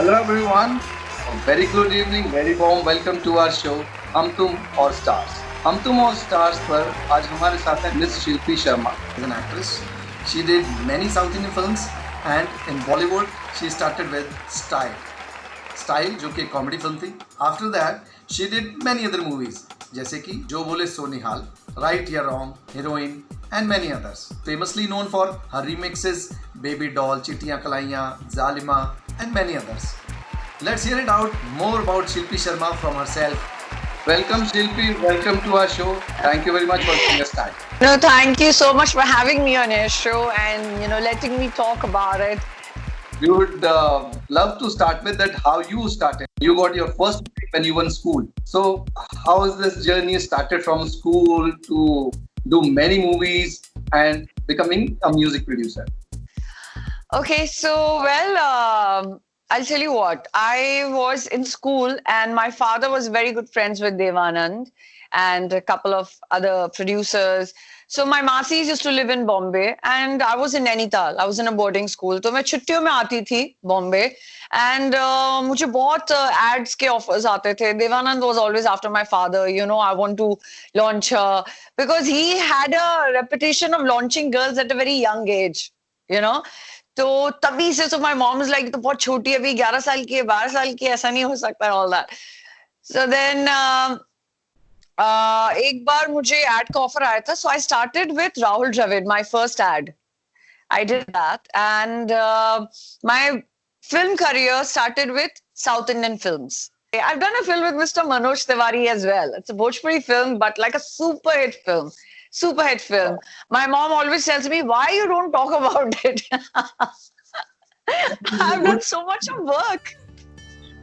Hello everyone. A very good evening, very warm welcome to our show हम तुम और stars. हम तुम और स्टार्स पर आज हमारे साथ है miss Shilpi Sharma. As an actress, she did many South Indian films and in Bollywood she started with Style. Style जो कि कॉमेडी फिल्म थी. After that she did many other movies जैसे कि जो बोले सो निहाल, Right या Wrong, Heroine and many others. Famously known for her remixes Baby Doll, Chittiyan Kalaiyan, Zalima and many others. Let's hear it out more about Shilpi Sharma from herself. Welcome Shilpi, welcome to our show. Thank you very much for giving us time. No, thank you so much for having me on your show and letting me talk about it. We would love to start with that how you started. You got your first break when you were in school. So how is this journey started from school to do many movies and becoming a music producer? Okay, so I'll tell you what. I was in school and my father was very good friends with Devanand and a couple of other producers. So my Masis used to live in Bombay and I was in Nainital. I was in a boarding school. तो मैं छुट्टियों में आती थी Bombay and मुझे बहुत ads के offers आते थे. Devanand was always after my father. I want to launch her because he had a reputation of launching girls at a very young age. तो तभी से my mom is like तो बहुत छोटी है अभी 11 साल की है 12 साल की है ऐसा नहीं हो सकता all that. So then एक बार मुझे ad का offer आया था, so I started with Rahul Dravid, my first ad. I did that and my film career started with South Indian films. I've done a film with Mr. Manoj Tiwari as well. It's a Bhojpuri film but like a super hit film. Super hit film. My mom always tells me, why you don't talk about it? I've done so much of work.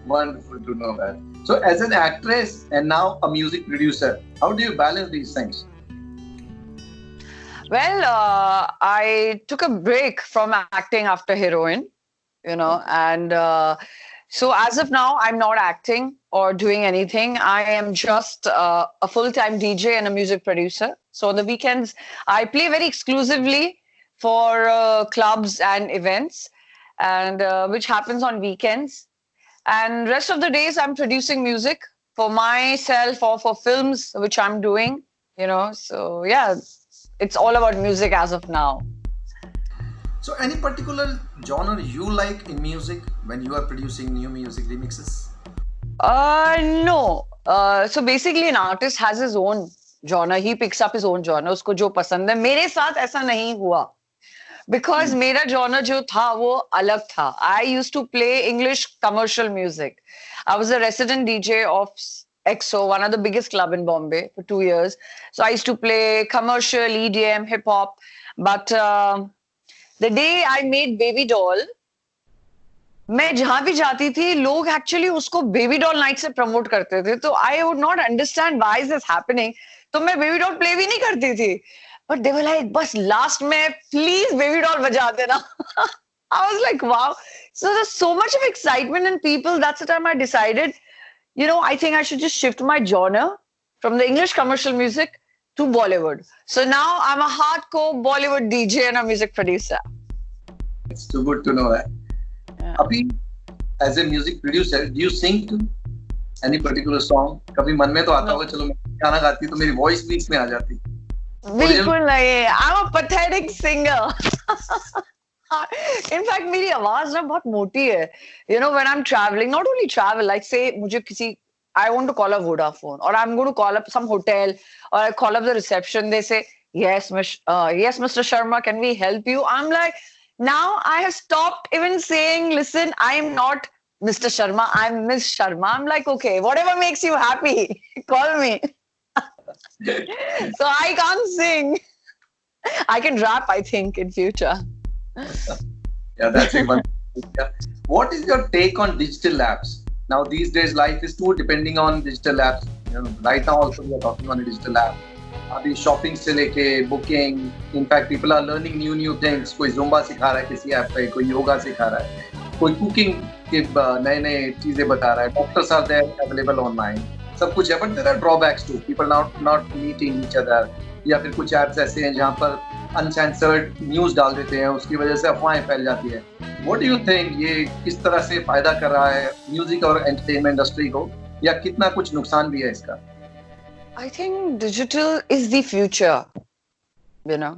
Wonderful to know that. So as an actress and now a music producer, how do you balance these things? Well, I took a break from acting after Heroine, and so as of now, I'm not acting or doing anything. I am just a full-time DJ and a music producer. So on the weekends, I play very exclusively for clubs and events, and which happens on weekends. And rest of the days, I'm producing music for myself or for films, which I'm doing, So yeah, it's all about music as of now. So any particular genre you like in music when you are producing new music remixes? No. So basically an artist has his own genre. He picks up his own genre. उसको जो पसंद है. मेरे साथ ऐसा नहीं हुआ. Because मेरा genre जो था वो अलग था. I used to play English commercial music. I was a resident DJ of EXO, one of the biggest club in Bombay for 2 years. So I used to play commercial, EDM, hip hop. But the day I made Baby Doll, मैं जहां भी जाती थी लोग actually उसको baby doll night से promote करते थे तो I would not understand why is this happening तो मैं बेबी डॉल प्ले भी नहीं करती थी बट दे वर लाइक बस लास्ट में प्लीज बेबी डॉल बजा देना I was like wow so there's so much of excitement in people that's the time I decided I think I should just shift my genre from the English commercial music to Bollywood so now I'm a hardcore Bollywood DJ and a music producer. It's too good to know that. अभी as a music producer, do you sing to any particular song? कभी मन में तो आता होगा चलो मैं गाना गाती तो मेरी voice भी इसमें आ जाती. बिल्कुल नहीं. I'm a pathetic singer. In fact, मेरी आवाज ना बहुत मोटी है. When I'm traveling, not only travel, like say मुझे किसी I want to call a Vodafone or I'm going to call up some hotel or I call up the reception. They say yes, yes, Mr. Sharma, can we help you? I'm like. Now I have stopped even saying, listen, I'm not Mr. Sharma, I'm Miss Sharma. I'm like, okay, whatever makes you happy, call me. So I can't sing. I can rap, I think, in future. Yeah, that's a one. Yeah. What is your take on digital apps? Now, these days, life is too depending on digital apps. Right now also we are talking on a digital app. अभी shopping से लेके booking in fact people are learning new things कोई Zumba सिखा रहा है किसी app पे कोई योगा सिखा रहा है कोई कुकिंग के नए चीजें बता रहा है doctors are there available online सब कुछ है but there are drawbacks to people not meeting each other या फिर कुछ ऐप्स ऐसे हैं जहाँ पर अनसेंसर्ड न्यूज डाल देते हैं उसकी वजह से अफवाहें फैल जाती है व्हाट डू यू थिंक, ये किस तरह से फायदा कर रहा है म्यूजिक और एंटरटेनमेंट इंडस्ट्री को, या कितना कुछ नुकसान भी है इसका? I think digital is the future, you know.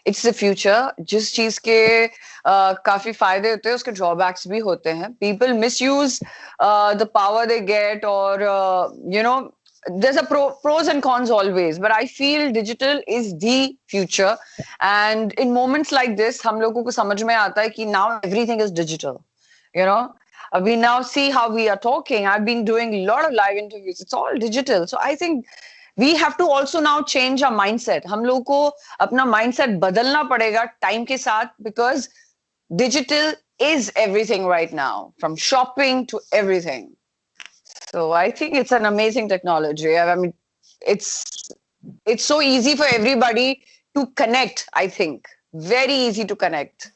It's the future. जिस चीज के काफी फायदे होते हैं उसके ड्रॉबैक्स भी होते हैं. People misuse the power they get, or you know, there's a pros and cons always. But I feel digital is the future, and in moments like this, हम लोगों को समझ में आता है कि now everything is digital. You know, we now see how we are talking. I've been doing a lot of live interviews. It's all digital. So I think we have to also now change our mindset. हम लोगों को अपना mindset बदलना पड़ेगा time के साथ, because digital is everything right now, from shopping to everything. So I think it's an amazing technology. I mean, it's so easy for everybody to connect. I think very easy to connect.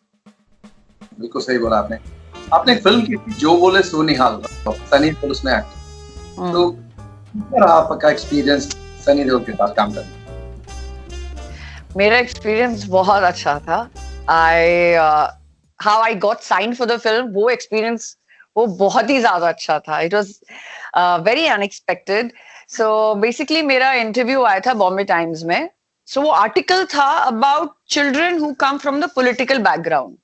बिल्कुल सही बोला आपने. आपने एक film की थी जो बोले सो निहाल, सनी देओल उसमें एक्टर. तो क्या रहा आपका एक्सपीरियंस सनी देओल के साथ काम करने? मेरा एक्सपीरियंस बहुत अच्छा था. How I got signed for the film, वो एक्सपीरियंस वो बहुत ही ज्यादा अच्छा था. It was very unexpected. So basically मेरा इंटरव्यू आया था बॉम्बे टाइम्स में. So वो आर्टिकल था about children who come from the political background.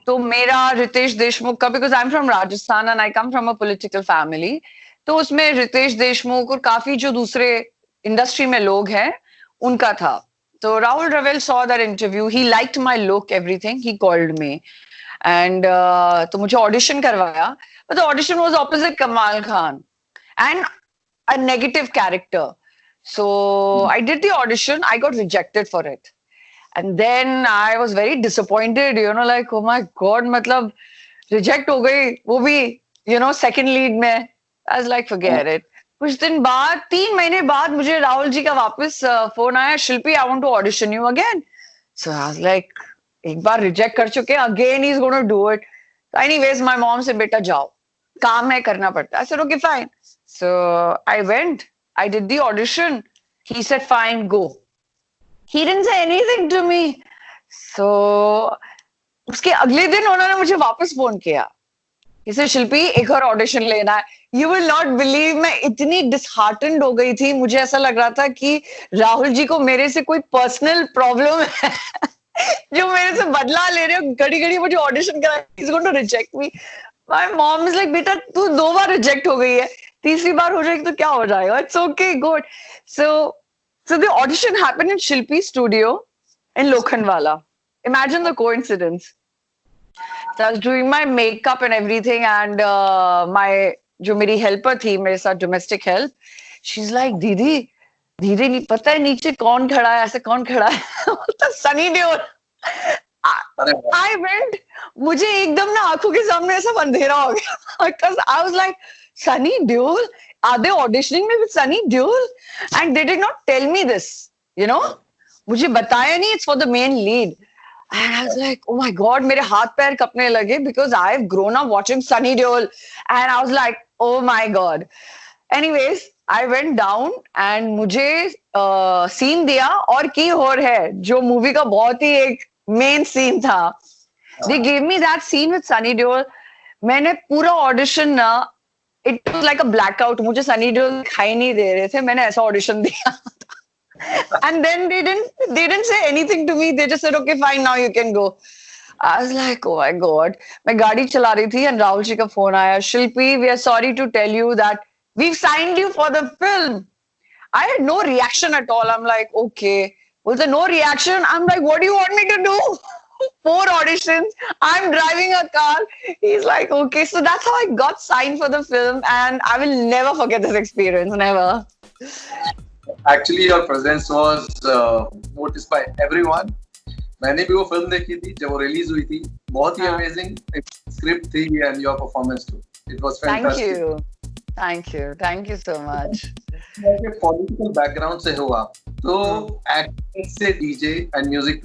तो मेरा रितेश देशमुख का, because I am from Rajasthan and I come from a political family, तो उसमें रितेश देशमुख और काफी जो दूसरे इंडस्ट्री में लोग हैं उनका था. तो Rahul Rawail saw that interview, he liked my look, everything, he called me and तो मुझे ऑडिशन करवाया. But the audition was opposite Kamal Khan and a negative character. So I did the audition, I got rejected for it. And then I was very disappointed, you know, like, oh my God, मतलब reject हो गई, वो भी, you know, second lead में. I was like, forget it. कुछ दिन बाद, 3 महीने बाद मुझे राहुल जी का वापस फोन आया, शिल्पी, I want to audition you again. So I was like, एक बार reject कर चुके, again he's going to do it. So anyways, my mom said, बेटा जाओ, काम है, करना पड़ता. I said, okay, fine. So I went, I did the audition. He said, fine, go. He didn't say anything to me. So उसके अगले दिन उन्होंने मुझे वापस फोन किया. He said, शिल्पी, एक और ऑडिशन लेना है. You will not believe, मैं इतनी disheartened हो गई थी. मुझे ऐसा लग रहा था कि राहुल जी को मेरे से कोई पर्सनल प्रॉब्लम है जो मेरे से बदला ले रहे हो, घड़ी घड़ी मुझे ऑडिशन करा. He's going to reject me. My mom is like, बेटा तू 2 बार रिजेक्ट हो गई है, तीसरी बार हो जाएगी तो क्या हो जाएगा. It's okay, good. So the audition happened in Shilpi's studio in Lokhandwala. Imagine the coincidence. So I was doing my makeup and everything, and जो मेरी helper थी मेरे साथ, domestic help, she's like, दीदी नहीं पता है नीचे कौन खड़ा है, ऐसे कौन खड़ा है. सनी देओल. I went, मुझे एकदम ना आंखों के सामने ऐसा अंधेरा हो गया, because I was like, Sunny Deol? Are they auditioning me with Sunny Deol? And they did not tell me this, you know? मुझे बताया नहीं, it's for the main lead. And I was like, oh my God, मेरे हाथ पैर कपने लगे, because I've grown up watching Sunny Deol. And I was like, oh my God. Anyways, I went down and मुझे scene दिया, और की होर है जो मूवी का बहुत ही एक मेन सीन था. They gave me that scene with Sunny Deol. मैंने पूरा ऑडिशन ना, it was like a blackout. मुझे सनी देओल दिखाई नहीं दे रहे थे, मैंने ऐसा ऑडिशन दिया. And then they didn't say anything to me. They just said, okay, fine, now you can go. I was like, oh my God. मैं गाड़ी चला रही थी and राहुल जी का फोन आया, शिल्पी, we are sorry to tell you that we've signed you for the film. I had no reaction at all. I'm like, okay. Was there no reaction? I'm like, what do you want me to do? 4 auditions. I'm driving a car. He's like, okay. So that's how I got signed for the film, and I will never forget this experience. Never. Actually, your presence was noticed by everyone. मैंने भी वो film देखी थी जब वो release हुई थी. बहुत ही अमेजिंग स्क्रिप्ट थी, and your performance too. It was fantastic. Thank you so much. Political background से हो आप, तो एक्टर से डीजे एंड म्यूजिक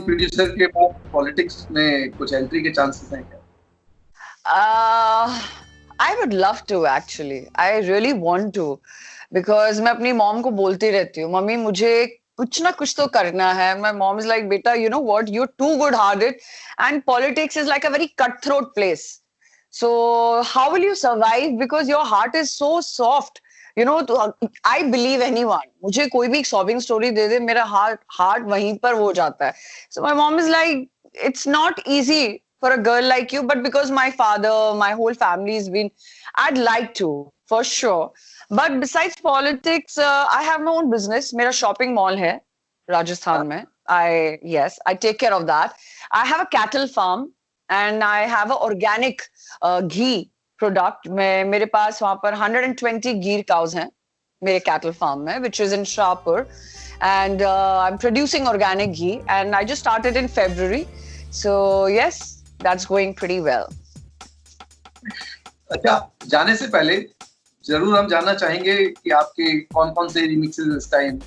प्रोड्यूसर के बाद पॉलिटिक्स में कुछ एंट्री के चांसेस हैं क्या? I would love to, actually. I really want to, because मैं अपनी मॉम को बोलती रहती हूँ, मम्मी मुझे कुछ ना कुछ तो करना है. My mom is like, beta, you know what? You're too good-hearted, and politics is like a very cutthroat place. So how will you survive? Because your heart is so soft. You know, I believe anyone. मुझे कोई भी एक sobbing story दे दे, मेरा heart वहीं पर हो जाता है. So my mom is like, it's not easy for a girl like you, but because my father, my whole family has been, I'd like to, for sure. But besides politics, I have my own business. मेरा shopping mall है राजस्थान में. I take care of that. I have a cattle farm and I have an organic ghee product. मेरे पास वहाँ पर 120 ghee cows हैं मेरे cattle farm में, which is in Shahpur. And I'm producing organic ghee and I just started in February. So yes, that's going pretty well. अच्छा, जाने से पहले जरूर हम जानना चाहेंगे कि आपके कौन-कौन से रिमिक्सेस इस टाइम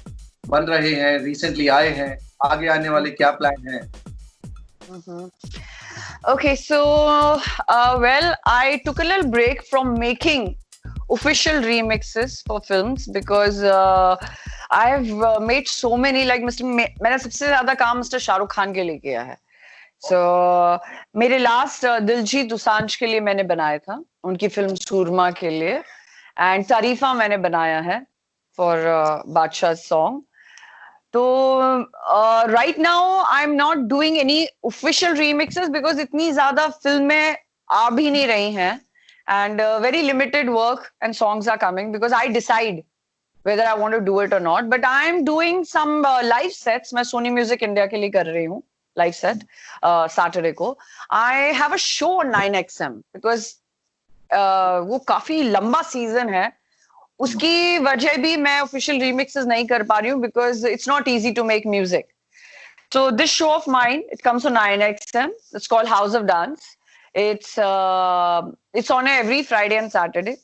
बन रहे हैं, रिसेंटली आए हैं, आगे आने वाले क्या प्लान हैं? Okay, so well, I took a little break from making official remixes for films because I have made so many. Like मैंने सबसे ज्यादा काम मिस्टर शाहरुख खान के लिए किया है. So मेरे लास्ट दिलजीत दोसांझ के लिए मैंने बनाया था, उनकी फिल्म सूरमा के लिए, एंड तारीफा मैंने बनाया है फॉर बादशाह सॉन्ग. तो right now I am not doing any official remixes because इतनी ज्यादा फिल्में आ भी नहीं रही हैं, and very limited work and songs are coming because I decide whether I want to do it or not. But I am doing some live sets. मैं Sony Music India के लिए कर रही हूँ live set Saturday को. I have a show on 9XM because वो काफी लंबा सीजन है. उसकी वजह भी मैं official remixes नहीं कर पा रही हूँ because it's not easy to make music. So this show of mine, it comes on 9XM. It's called House of Dance. It's on every Friday and Saturday,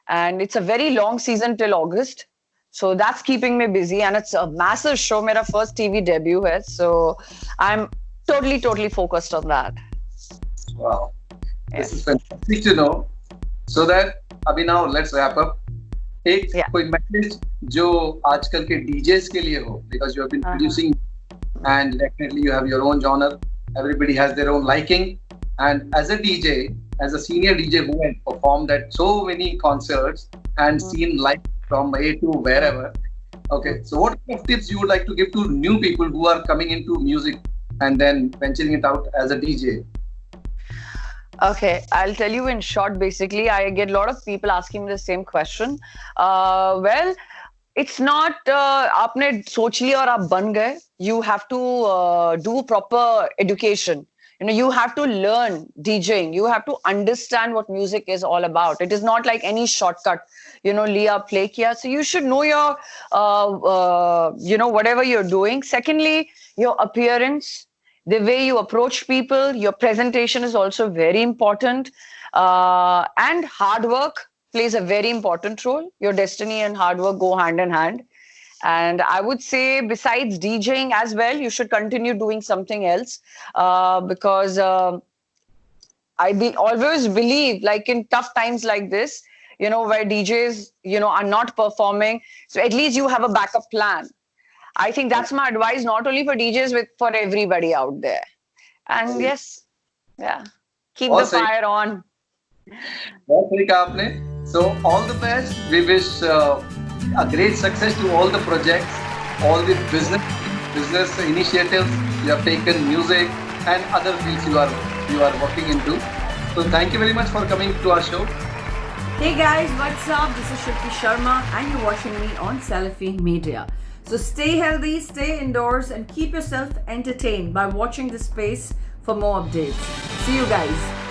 and it's a very long season till August. So that's keeping me busy, and it's a massive show. मेरा first TV debut है, so I'm totally focused on that. Wow, this is fantastic to know. So that अभी now let's wrap up. एक कोई message जो आजकल के DJs के लिए हो, because you have been producing, and definitely you have your own genre. Everybody has their own liking, and as a DJ, as a senior DJ who has performed at so many concerts and seen live from A to wherever. Okay, so what kind of tips you would like to give to new people who are coming into music and then venturing it out as a DJ? Okay, I'll tell you in short. Basically, I get a lot of people asking me the same question. Well, it's not आपने सोच लिया और आप बन गए. You have to do proper education. You know, you have to learn DJing. You have to understand what music is all about. It is not like any shortcut. You know, liya, play kiya. So you should know your, you know, whatever you're doing. Secondly, your appearance, the way you approach people, your presentation is also very important. And hard work plays a very important role. Your destiny and hard work go hand in hand. And I would say besides DJing as well, you should continue doing something else because I always believe, like in tough times like this, you know, where DJs, you know, are not performing. So at least you have a backup plan. I think that's my advice, not only for DJs, but for everybody out there. And yes, yeah, keep the fire on. बहुत सही कहा आपने. So all the best. We wish a great success to all the projects, all the business initiatives you have taken, music and other fields you are working into. So thank you very much for coming to our show. Hey guys, what's up? This is Shilpi Sharma and you're watching me on Salafi Media. So stay healthy, stay indoors and keep yourself entertained by watching this space for more updates. See you guys.